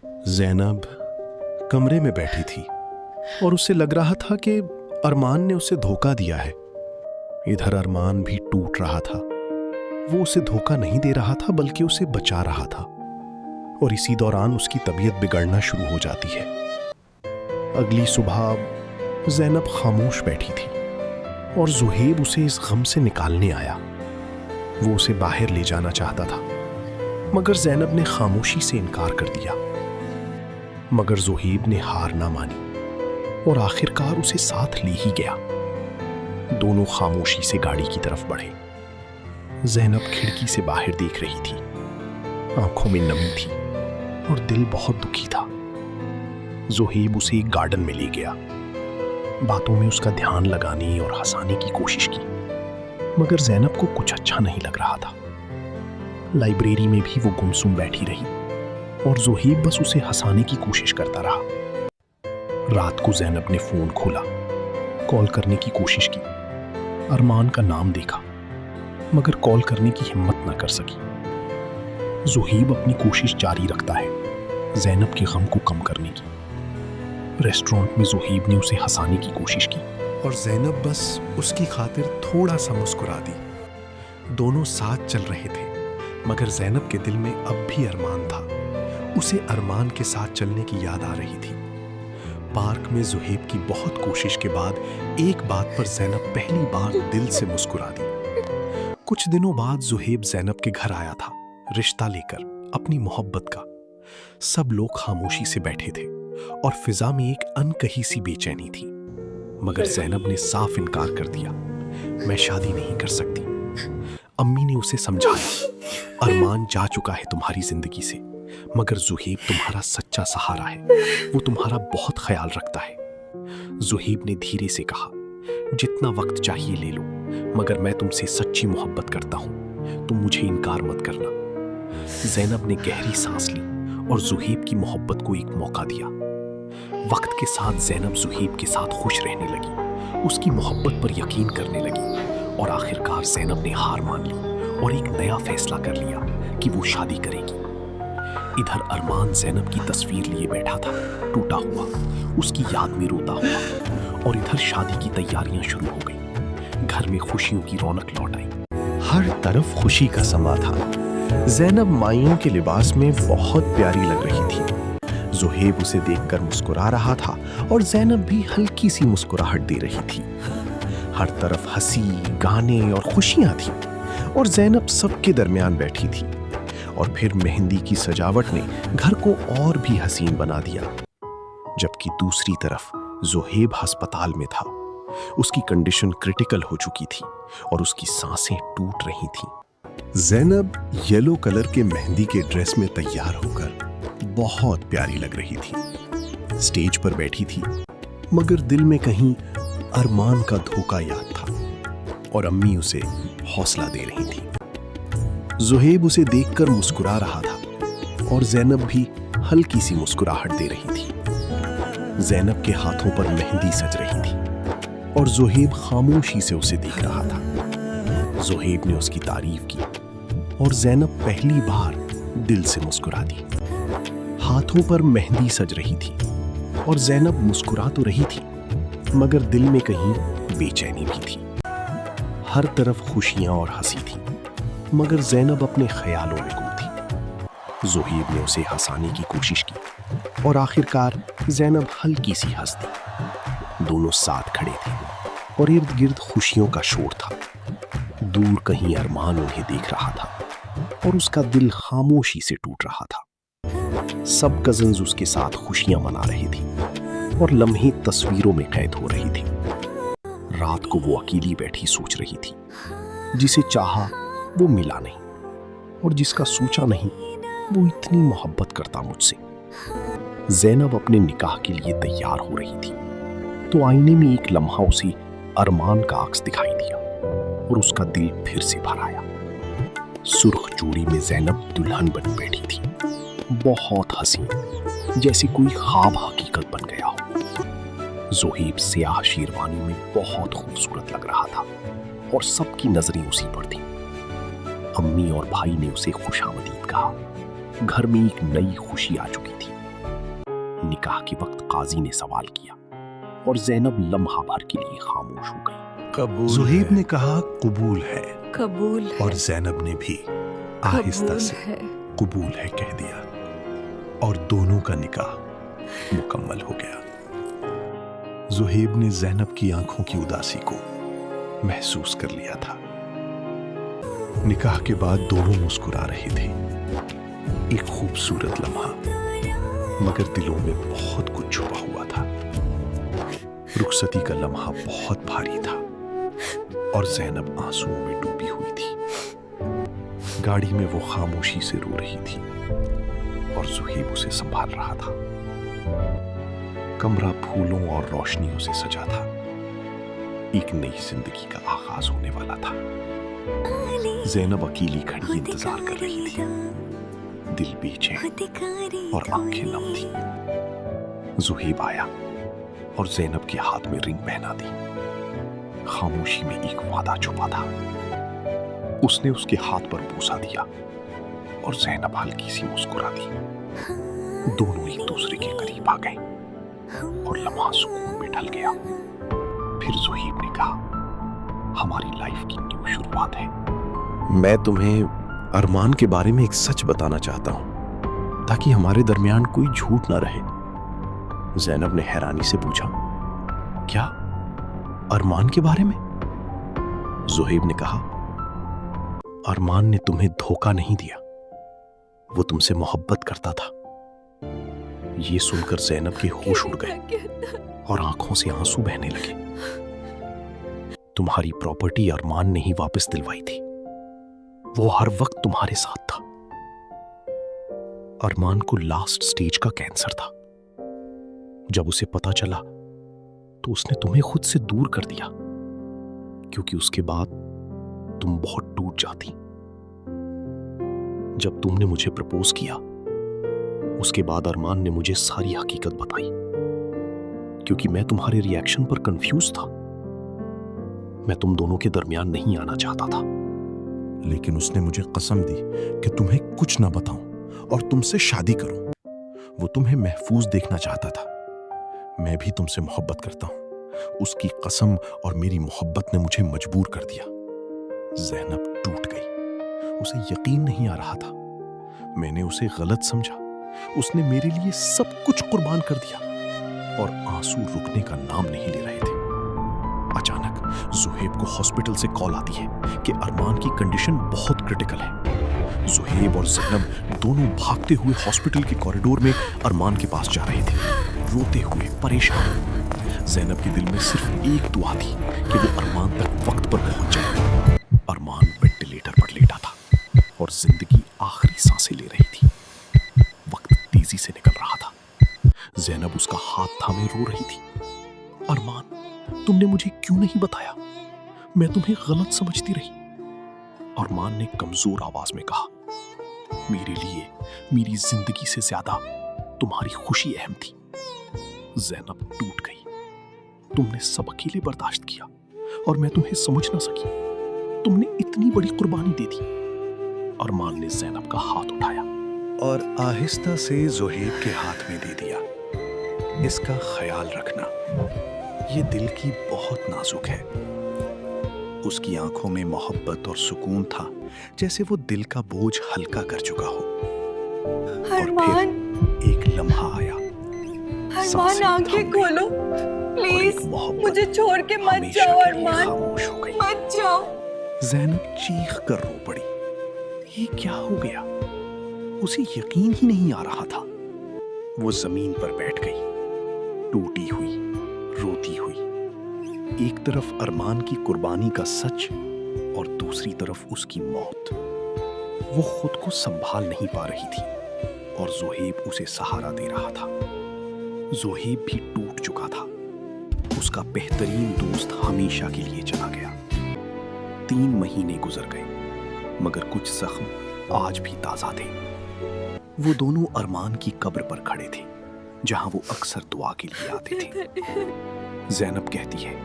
ज़ैनब कमरे में बैठी थी और उसे लग रहा था कि अरमान ने उसे धोखा दिया है। इधर अरमान भी टूट रहा था। वो उसे धोखा नहीं दे रहा था बल्कि उसे बचा रहा था, और इसी दौरान उसकी तबीयत बिगड़ना शुरू हो जाती है। अगली सुबह ज़ैनब खामोश बैठी थी और ज़ुहैब उसे इस गम से निकालने आया। वो उसे बाहर ले जाना चाहता था, मगर ज़ैनब ने खामोशी से इनकार कर दिया। मगर ज़ुहैब ने हार ना मानी और आखिरकार उसे साथ ले ही गया। दोनों खामोशी से गाड़ी की तरफ बढ़े। ज़ैनब खिड़की से बाहर देख रही थी। आंखों में नमी थी और दिल बहुत दुखी था। ज़ुहैब उसे एक गार्डन में ले गया। बातों में उसका ध्यान लगाने और हंसाने की कोशिश की, मगर ज़ैनब को कुछ अच्छा नहीं लग रहा था। लाइब्रेरी में भी वो गुमसुम बैठी रही और ज़ुहैब बस उसे हंसाने की कोशिश करता रहा। रात को ज़ैनब ने फोन खोला, कॉल करने की कोशिश की। अरमान का नाम देखा, मगर कॉल करने की हिम्मत ना कर सकी। ज़ुहैब अपनी कोशिश जारी रखता है ज़ैनब के गम को कम करने की। रेस्टोरेंट में ज़ुहैब ने उसे हंसाने की कोशिश की और ज़ैनब बस उसकी खातिर थोड़ा सा मुस्कुरा दी। दोनों साथ चल रहे थे, मगर ज़ैनब के दिल में अब भी अरमान था। उसे अरमान के साथ चलने की याद आ रही थी। पार्क में ज़ुहैब की बहुत कोशिश के बाद एक बात पर ज़ैनब पहली बार दिल से मुस्कुरा दी। कुछ दिनों बाद ज़ुहैब ज़ैनब के घर आया था, रिश्ता लेकर, अपनी मोहब्बत का। सब लोग खामोशी से बैठे थे और फिजा में एक अनकही सी बेचैनी थी। मगर ज़ैनब ने साफ इनकार कर दिया, मैं शादी नहीं कर सकती। अम्मी ने उसे समझाया, अरमान जा चुका है तुम्हारी जिंदगी से, मगर ज़ुहैब तुम्हारा सच्चा सहारा है। वो तुम्हारा बहुत ख्याल रखता है। ज़ुहैब ने धीरे से कहा, जितना वक्त चाहिए ले लो, मगर मैं तुमसे सच्ची मोहब्बत करता हूँ, तुम मुझे इनकार मत करना। ज़ैनब ने गहरी सांस ली और ज़ुहैब की मोहब्बत को एक मौका दिया। वक्त के साथ ज़ैनब ज़ुहैब के साथ खुश रहने लगी, उसकी मोहब्बत पर यकीन करने लगी, और आखिरकार ज़ैनब ने हार मान ली और एक नया फैसला कर लिया कि वो शादी करेगी। इधर अरमान ज़ैनब की तस्वीर लिए बैठा था, टूटा हुआ, उसकी याद में रोता हुआ, और इधर शादी की तैयारियां शुरू हो गई। घर में खुशियों की रौनक लौट आई। हर तरफ खुशी का समा था। ज़ैनब माइयों के लिबास में बहुत प्यारी लग रही थी। ज़ुहैब उसे देखकर मुस्कुरा रहा था और ज़ैनब भी हल्की सी मुस्कुराहट दे रही थी। हर तरफ हंसी, गाने और खुशियां थी, और ज़ैनब सबके दरमियान बैठी थी। और फिर मेहंदी की सजावट ने घर को और भी हसीन बना दिया। जबकि दूसरी तरफ ज़ुहैब अस्पताल में था। उसकी कंडीशन क्रिटिकल हो चुकी थी और उसकी सांसें टूट रही थीं। ज़ैनब येलो कलर के मेहंदी के ड्रेस में तैयार होकर बहुत प्यारी लग रही थी। स्टेज पर बैठी थी, मगर दिल में कहीं अरमान का धोखा याद था, और अम्मी उसे हौसला दे रही थी। ज़ुहैब उसे देखकर मुस्कुरा रहा था और ज़ैनब भी हल्की सी मुस्कुराहट दे रही थी। ज़ैनब के हाथों पर मेहंदी सज रही थी और ज़ुहैब खामोशी से उसे देख रहा था। ज़ुहैब ने उसकी तारीफ की और ज़ैनब पहली बार दिल से मुस्कुरा दी। हाथों पर मेहंदी सज रही थी और ज़ैनब मुस्कुरा तो रही थी, मगर दिल में कहीं बेचैनी भी थी। हर तरफ खुशियां और हंसी थी, मगर ज़ैनब अपने ख्यालों में गुम थी। ज़ुहैब ने उसे हंसाने की कोशिश की और आखिरकार ज़ैनब हल्की सी हंस दी। दोनों साथ खड़े थे और इर्द गिर्द खुशियों का शोर था। दूर कहीं अरमान उन्हें देख रहा था और उसका दिल खामोशी से टूट रहा था। सब कज़न्स उसके साथ खुशियां मना रही थी और लम्हे तस्वीरों में कैद हो रही थी। रात को वो अकेली बैठी सोच रही थी, जिसे चाहा वो मिला नहीं, और जिसका सोचा नहीं वो इतनी मोहब्बत करता मुझसे। ज़ैनब अपने निकाह के लिए तैयार हो रही थी, तो आईने में एक लम्हा उसे अरमान का अक्स दिखाई दिया और उसका दिल फिर से भर आया। सुर्ख चूड़ी में ज़ैनब दुल्हन बन बैठी थी, बहुत हसीन, जैसे कोई ख्वाब हकीकत बन गया हो। ज़ुहैब स्याह शेरवानी में बहुत खूबसूरत लग रहा था और सबकी नजरें उसी पर थीं। अम्मी और भाई ने उसे खुशामदीद कहा। घर में एक नई खुशी आ चुकी थी। نکاح کے وقت قاضی نے سوال کیا اور زینب لمحہ بھر کے لیے خاموش ہو گئی۔ زہیب نے کہا قبول ہے، قبول ہے، اور زینب نے بھی آہستہ قبول سے ہے۔ قبول ہے کہہ دیا، اور دونوں کا نکاح مکمل ہو گیا۔ زہیب نے زینب کی آنکھوں کی اداسی کو محسوس کر لیا تھا۔ نکاح کے بعد دونوں مسکرا رہے تھے، ایک خوبصورت لمحہ، مگر دلوں میں بہت کچھ چھپا ہوا تھا۔ رخصتی کا لمحہ بہت بھاری تھا اور زینب آنسوؤں میں ڈوبی ہوئی تھی۔ گاڑی میں وہ خاموشی سے رو رہی تھی اور زہیب اسے سنبھال رہا تھا۔ کمرہ پھولوں اور روشنیوں سے سجا تھا، ایک نئی زندگی کا آغاز ہونے والا تھا۔ زینب اکیلی کھڑی انتظار کر رہی تھی، دل بے چین اور آنکھیں نم تھی۔ زہیب آیا اور زینب کے ہاتھ میں رنگ پہنا دی۔ خاموشی میں ایک وعدہ چھپا تھا۔ اس نے اس کے ہاتھ پر بوسہ دیا اور زینب ہلکی سی مسکرا دی۔ دونوں ایک دوسرے کے قریب آ گئے اور لمحہ سکون میں ڈھل گیا۔ پھر زہیب نے کہا، ہماری لائف کی نیو شروعات ہے۔ میں تمہیں ارمان کے بارے میں ایک سچ بتانا چاہتا ہوں تاکہ ہمارے درمیان کوئی جھوٹ نہ رہے۔ زینب نے حیرانی سے پوچھا، کیا ارمان کے بارے میں؟ زہیب نے کہا، ارمان نے تمہیں دھوکہ نہیں دیا، وہ تم سے محبت کرتا تھا۔ یہ سن کر زینب کے ہوش اڑ گئے اور آنکھوں سے آنسو بہنے لگے۔ تمہاری پراپرٹی ارمان نے ہی واپس دلوائی تھی، وہ ہر وقت تمہارے ساتھ تھا۔ ارمان کو لاسٹ سٹیج کا کینسر تھا۔ جب اسے پتا چلا تو اس نے تمہیں خود سے دور کر دیا، کیونکہ اس کے بعد تم بہت ٹوٹ جاتی۔ جب تم نے مجھے پرپوز کیا، اس کے بعد ارمان نے مجھے ساری حقیقت بتائی، کیونکہ میں تمہارے ری ایکشن پر کنفیوز تھا۔ میں تم دونوں کے درمیان نہیں آنا چاہتا تھا، لیکن اس نے مجھے قسم دی کہ تمہیں کچھ نہ بتاؤں اور تم سے شادی کروں۔ وہ تمہیں محفوظ دیکھنا چاہتا تھا۔ میں بھی تم سے محبت کرتا ہوں۔ اس کی قسم اور میری محبت نے مجھے مجبور کر دیا۔ زینب ٹوٹ گئی، اسے یقین نہیں آ رہا تھا۔ میں نے اسے غلط سمجھا، اس نے میرے لیے سب کچھ قربان کر دیا، اور آنسو رکنے کا نام نہیں لے رہے تھے۔ اچانک زہیب کو ہاسپٹل سے کال آتی ہے کہ ارمان کی کنڈیشن بہت کرٹیکل ہے۔ زہیب اور زینب دونوں بھاگتے ہوئے ہاسپٹل کے کوریڈور میں ارمان کے پاس جا رہے تھے، روتے ہوئے، پریشان۔ زینب کے دل میں صرف ایک دعا تھی کہ وہ ارمان تک وقت پر پہنچ جائے۔ ارمان وینٹیلیٹر پر لیٹا تھا اور زندگی آخری سانسیں لے رہی تھی۔ وقت تیزی سے نکل رہا تھا۔ زینب اس کا ہاتھ تھامے رو رہی تھی۔ ارمان، تم نے مجھے کیوں نہیں بتایا؟ میں تمہیں غلط سمجھتی رہی۔ ارمان نے کمزور آواز میں کہا، میرے لیے میری زندگی سے زیادہ تمہاری خوشی اہم تھی۔ زینب ٹوٹ گئی۔ تم نے سب اکیلے برداشت کیا اور میں تمہیں سمجھ نہ سکی۔ تم نے اتنی بڑی قربانی دے دی۔ ارمان نے زینب کا ہاتھ اٹھایا اور آہستہ سے زہیب کے ہاتھ میں دے دیا۔ اس کا خیال رکھنا، یہ دل کی بہت نازک ہے۔ اس کی آنکھوں میں محبت اور سکون تھا، جیسے وہ دل کا بوجھ ہلکا کر چکا ہو۔ اور پھر ایک لمحہ آیا، ارمان آنکھیں کھولو پلیز، مجھے چھوڑ کے مت جاؤ ارمان، خاموش ہو گئی۔ مت جاؤ۔ زینب چیخ کر رو پڑی۔ یہ کیا ہو گیا؟ اسے یقین ہی نہیں آ رہا تھا۔ وہ زمین پر بیٹھ گئی، ٹوٹی ہوئی، روتی ہوئی۔ ایک طرف ارمان کی قربانی کا سچ اور دوسری طرف اس کی موت۔ وہ خود کو سنبھال نہیں پا رہی تھی اور زہیب اسے سہارا دے رہا تھا۔ زہیب بھی ٹوٹ چکا تھا۔ اس کا بہترین دوست ہمیشہ کے لیے چلا گیا۔ 3 مہینے گزر گئے، مگر کچھ زخم آج بھی تازہ تھے۔ وہ دونوں ارمان کی قبر پر کھڑے تھے، جہاں وہ اکثر دعا کے لیے آتے تھے۔ زینب کہتی ہے،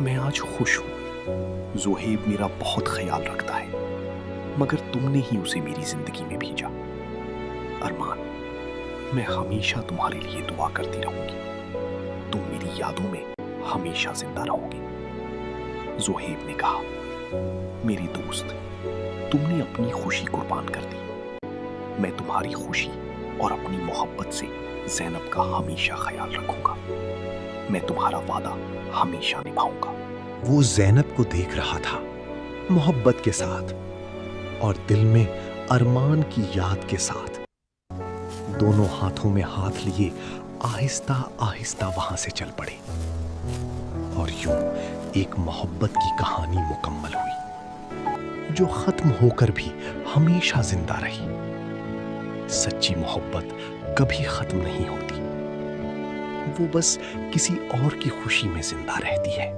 میں آج خوش ہوں۔ زہیب میرا بہت خیال رکھتا ہے، مگر تم نے ہی اسے میری زندگی میں بھیجا۔ ارمان، मैं हमेशा तुम्हारे लिए दुआ करती रहूंगी। तुम मेरी यादों में हमेशा जिंदा रहोगे। ज़ुहैब ने कहा, मेरी दोस्त, तुमने अपनी खुशी कुर्बान कर दी। मैं तुम्हारी खुशी और अपनी मोहब्बत से ज़ैनब का हमेशा ख्याल रखूंगा। मैं तुम्हारा वादा हमेशा निभाऊंगा। वो ज़ैनब को देख रहा था, मोहब्बत के साथ और दिल में अरमान की याद के साथ। दोनों हाथों में हाथ लिए आहिस्ता आहिस्ता वहां से चल पड़े और यूं एक मोहब्बत की कहानी मुकम्मल हुई, जो खत्म होकर भी हमेशा जिंदा रही। सच्ची मोहब्बत कभी खत्म नहीं होती, वो बस किसी और की खुशी में जिंदा रहती है।